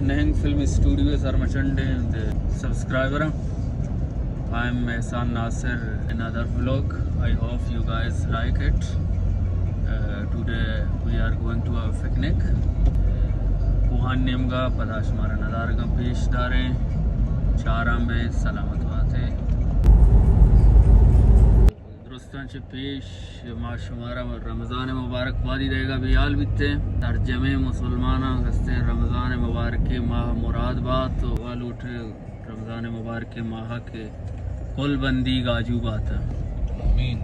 Neheng Film Studios Armachande and the subscriber. I'm Ehsan Nasir, another vlog. I hope you guys like it. Today we are going to a picnic. Kuhan Nemga Padashmara Nadarga Pesh Dare Charambe Salamat Wate Drustan Pesh Mashumara Ramazan Mubarak Wadi Rega Bial Bitte Tarjame Musulmana Haste Ramazan Mubarak Mah Murad Baat Walut Ramazan Mubarak Maha ke Kul Bandi Gaju Bata Amin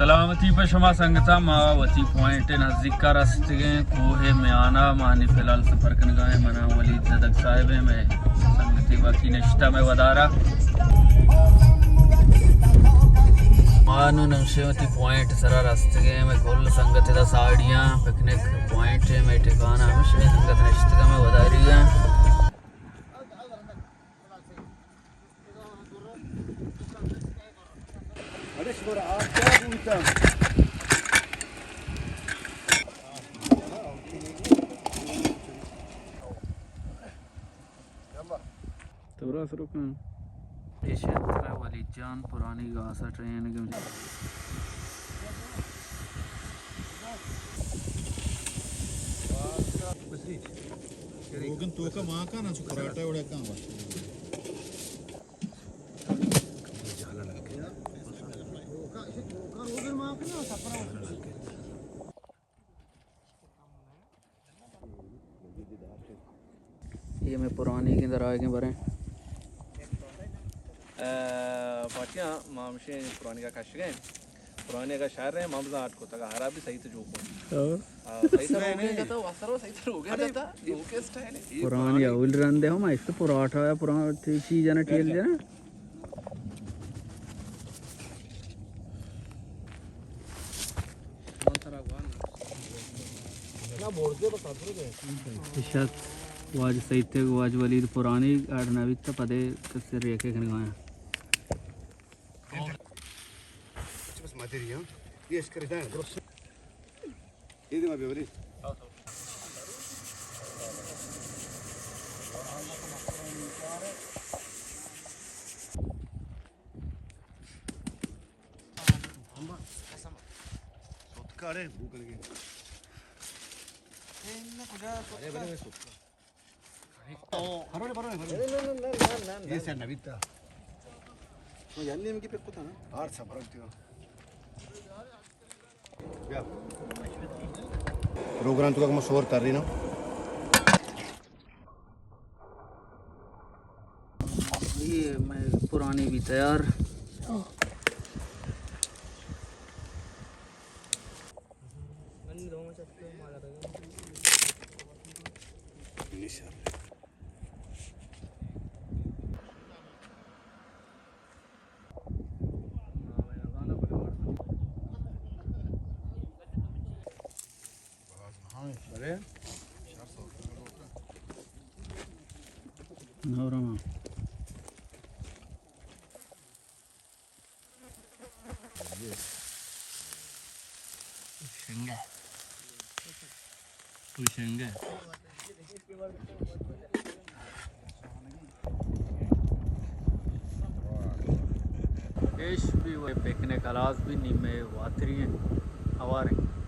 सलामती पे शमा संगता मावती point नज़दीक का रास्ते कोहे में आना मानी फिलहाल सफ़र करने गए मना वलीद जदक साहिब में संगती बाकी नश्ता में वदारा मानो नंशेवती पॉइंट सरा रास्ते में कुल संगत दा साड़ियाँ पिकनिक पॉइंट में ठिकाना हमेशा संगत नश्ता में वदारी है वलीजान पुरानी गासा ट्रेन ये मैं पुरानी के अंदर आए बारे बाटियाँ मामशे पुरानी का कश गए पुराने का शायर है मामला आठ को तक हरा भी सही तो जो को सही तो हो गया जाता वासरो सही तो हो गया जाता जो के स्टाइल है पुरानी अवल रंदे हो मैं इसको पराठा या पुराना चीज है ना टेल है ना ना बोल के बता दो शायद वाज सही थे वाज वलीद पुरानी आड़ना भी तो पदे किससे रेखे खन गया बस मटेरियल ये इसके दान ग्रोस ये दे मैं वलीद सोतकारे भूख लगी अरे बड़े सोतका ये से नवीता मैं जानने में कि पे पता ना आर सब रखती हो प्रोग्राम तो का मशहूर कर रही ना ये मैं पुरानी भी तैयार Normal. Pushinga. Pushinga. Ish भी वो पिकनिक अलाज भी नीमे वातरी हैं हवारे